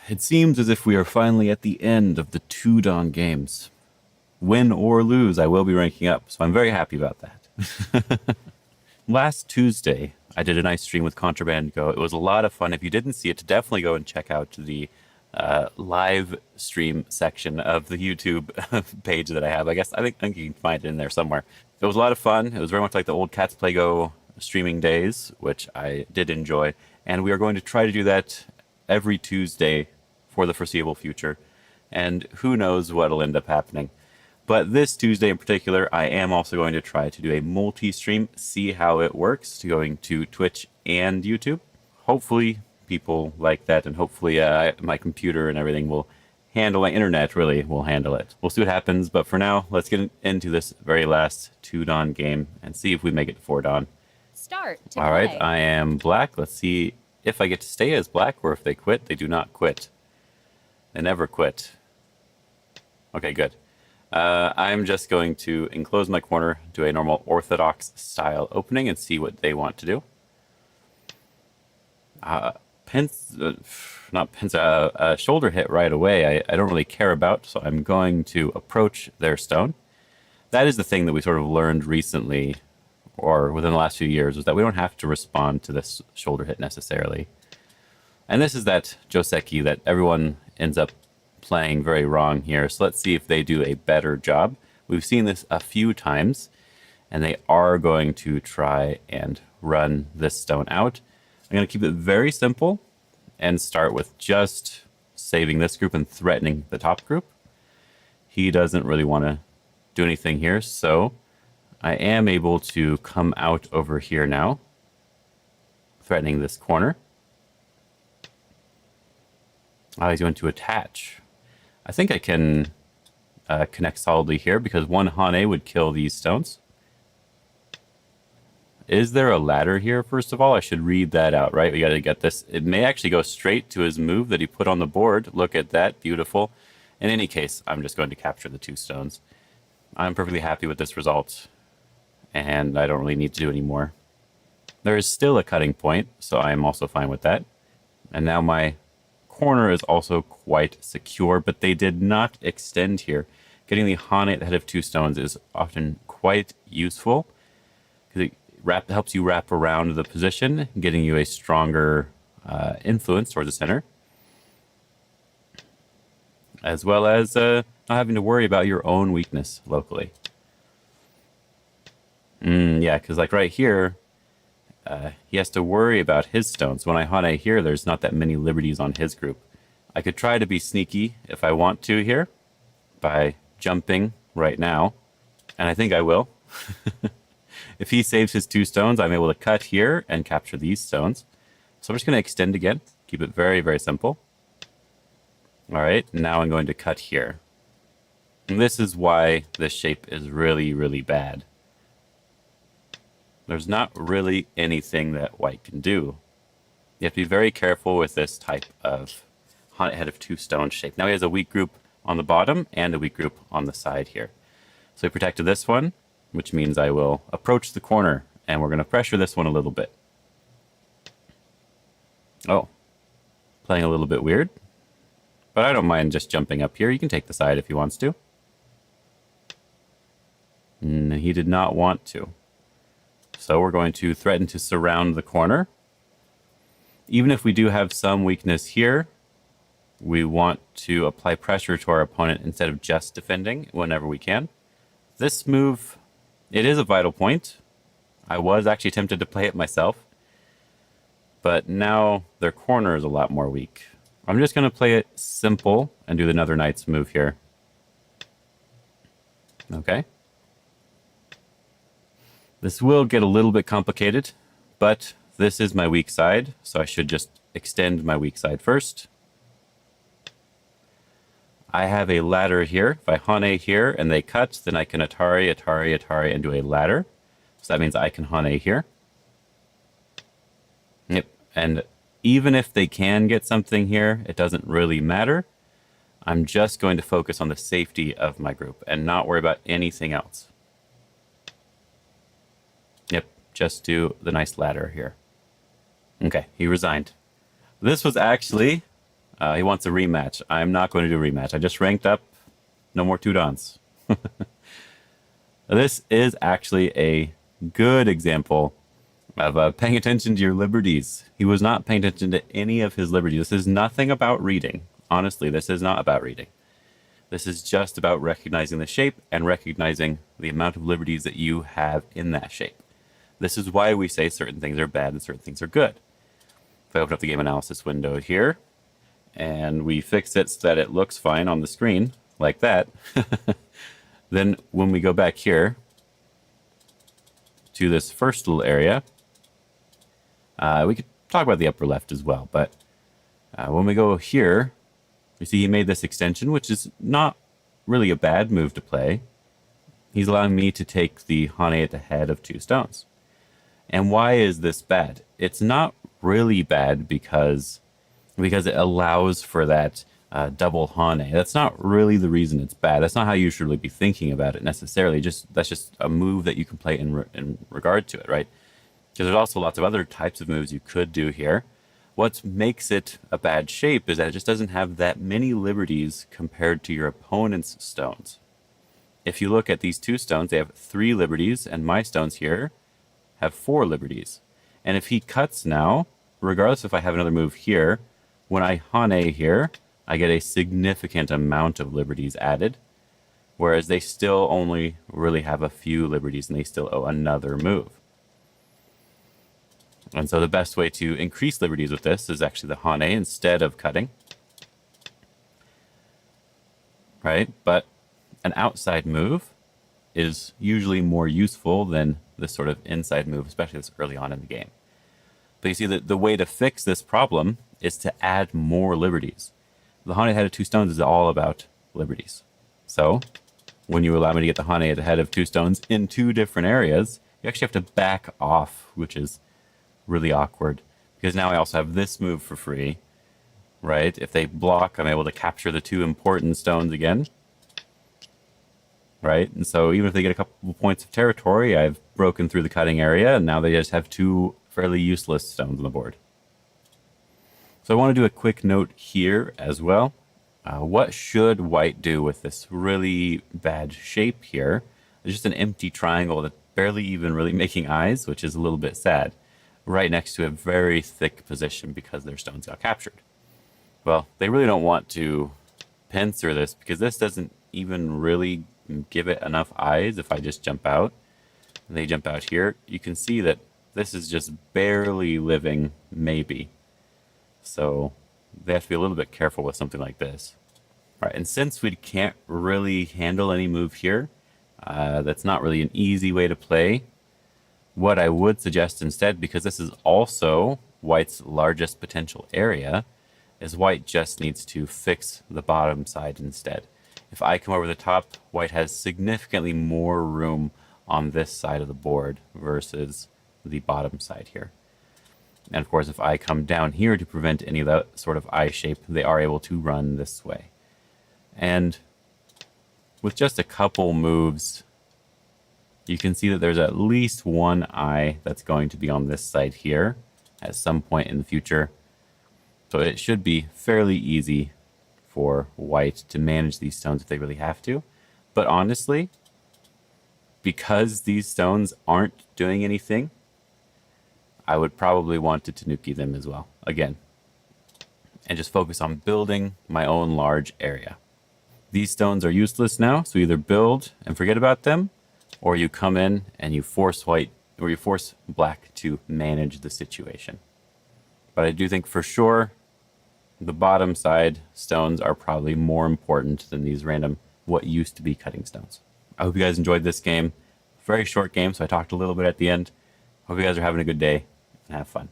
It seems as if we are finally at the end of the 2 Dawn games. Win or lose, I will be ranking up, so I'm very happy about that. Last Tuesday, I did a nice stream with Contraband Go. It was a lot of fun. If you didn't see it, definitely go and check out the live stream section of the YouTube page that I have. I think you can find it in there somewhere. It was a lot of fun. It was very much like the old Cats Play Go streaming days, which I did enjoy. And we are going to try to do that every Tuesday for the foreseeable future. And who knows what'll end up happening. But this Tuesday in particular, I am also going to try to do a multi-stream, see how it works, going to Twitch and YouTube. Hopefully people like that, and hopefully my computer and everything will handle, my internet really will handle it. We'll see what happens, but for now, let's get into this very last 2 Dawn game and see if we make it to 4 Dawn. Start to All right, play. I am Black. Let's see if I get to stay as Black, or if they quit. They do not quit. They never quit. Okay, good. I'm just going to enclose my corner, do a normal orthodox style opening, and see what they want to do. Shoulder hit right away, I don't really care about, so I'm going to approach their stone. That is the thing that we sort of learned recently, or within the last few years, is that we don't have to respond to this shoulder hit necessarily. And this is that Joseki that everyone ends up playing very wrong here. So let's see if they do a better job. We've seen this a few times, and they are going to try and run this stone out. I'm going to keep it very simple and start with just saving this group and threatening the top group. He doesn't really want to do anything here, so I am able to come out over here now, threatening this corner. Oh, he's going to attach. I think I can connect solidly here, because one hane would kill these stones. Is there a ladder here, first of all? I should read that out, right? We got to get this. It may actually go straight to his move that he put on the board. Look at that. Beautiful. In any case, I'm just going to capture the 2 stones. I'm perfectly happy with this result, and I don't really need to do any more. There is still a cutting point, so I am also fine with that. And now my corner is also quite secure, but they did not extend here. Getting the hane at the head of 2 stones is often quite useful, because it helps you wrap around the position, getting you a stronger influence towards the center, as well as not having to worry about your own weakness locally. Yeah, because like right here, he has to worry about his stones. When I hane here, there's not that many liberties on his group. I could try to be sneaky if I want to here by jumping right now, and I think I will. If he saves his 2 stones, I'm able to cut here and capture these stones. So I'm just going to extend again, keep it very, very simple. All right, now I'm going to cut here. And this is why this shape is really, really bad. There's not really anything that white can do. You have to be very careful with this type of head of 2 stone shape. Now he has a weak group on the bottom and a weak group on the side here. So he protected this one, which means I will approach the corner, and we're going to pressure this one a little bit. Oh, playing a little bit weird, but I don't mind just jumping up here. You can take the side if he wants to. And he did not want to. So we're going to threaten to surround the corner. Even if we do have some weakness here, we want to apply pressure to our opponent instead of just defending whenever we can. This move, it is a vital point. I was actually tempted to play it myself, but now their corner is a lot more weak. I'm just going to play it simple and do another knight's move here. Okay. This will get a little bit complicated, but this is my weak side, so I should just extend my weak side first. I have a ladder here. If I hane here and they cut, then I can Atari, Atari, Atari, and do a ladder. So that means I can hane here. Yep, and even if they can get something here, it doesn't really matter. I'm just going to focus on the safety of my group and not worry about anything else. Yep, just do the nice ladder here. Okay, he resigned. This was actually He wants a rematch. I'm not going to do a rematch. I just ranked up. No more two dons. This is actually a good example of paying attention to your liberties. He was not paying attention to any of his liberties. This is nothing about reading. Honestly, this is not about reading. This is just about recognizing the shape and recognizing the amount of liberties that you have in that shape. This is why we say certain things are bad and certain things are good. If I open up the game analysis window here, and we fix it so that it looks fine on the screen, like that, then when we go back here to this first little area, we could talk about the upper left as well, but when we go here, you see he made this extension, which is not really a bad move to play. He's allowing me to take the hane at the head of two stones. And why is this bad? It's not really bad because it allows for that double hane. That's not really the reason it's bad. That's not how you should really be thinking about it necessarily. That's just a move that you can play in regard to it, right? Because there's also lots of other types of moves you could do here. What makes it a bad shape is that it just doesn't have that many liberties compared to your opponent's stones. If you look at these two stones, they have 3 liberties, and my stones here have 4 liberties. And if he cuts now, regardless if I have another move here, when I hane here, I get a significant amount of liberties added, whereas they still only really have a few liberties and they still owe another move. And so the best way to increase liberties with this is actually the hane instead of cutting. Right? But an outside move is usually more useful than this sort of inside move, especially this early on in the game. But you see that the way to fix this problem is to add more liberties. The hane head of 2 stones is all about liberties. So when you allow me to get the hane at the head of 2 stones in 2 different areas, you actually have to back off, which is really awkward, because now I also have this move for free, right? If they block, I'm able to capture the 2 important stones again, right? And so even if they get a couple points of territory, I've broken through the cutting area, and now they just have 2 fairly useless stones on the board. So I want to do a quick note here as well. What should white do with this really bad shape here? It's just an empty triangle that's barely even really making eyes, which is a little bit sad, right next to a very thick position because their stones got captured. Well, they really don't want to pincer this because this doesn't even really give it enough eyes. If I just jump out and they jump out here, you can see that this is just barely living, maybe. So they have to be a little bit careful with something like this. All right, and since we can't really handle any move here, that's not really an easy way to play. What I would suggest instead, because this is also white's largest potential area, is white just needs to fix the bottom side instead. If I come over the top, white has significantly more room on this side of the board versus the bottom side here. And of course, if I come down here to prevent any of that sort of eye shape, they are able to run this way. And with just a couple moves, you can see that there's at least one eye that's going to be on this side here at some point in the future. So it should be fairly easy for white to manage these stones if they really have to. But honestly, because these stones aren't doing anything, I would probably want to tanuki them as well, again, and just focus on building my own large area. These stones are useless now, so either build and forget about them, or you come in and you force white, or you force black to manage the situation. But I do think for sure the bottom side stones are probably more important than these random what used to be cutting stones. I hope you guys enjoyed this game. Very short game, so I talked a little bit at the end. Hope you guys are having a good day and have fun.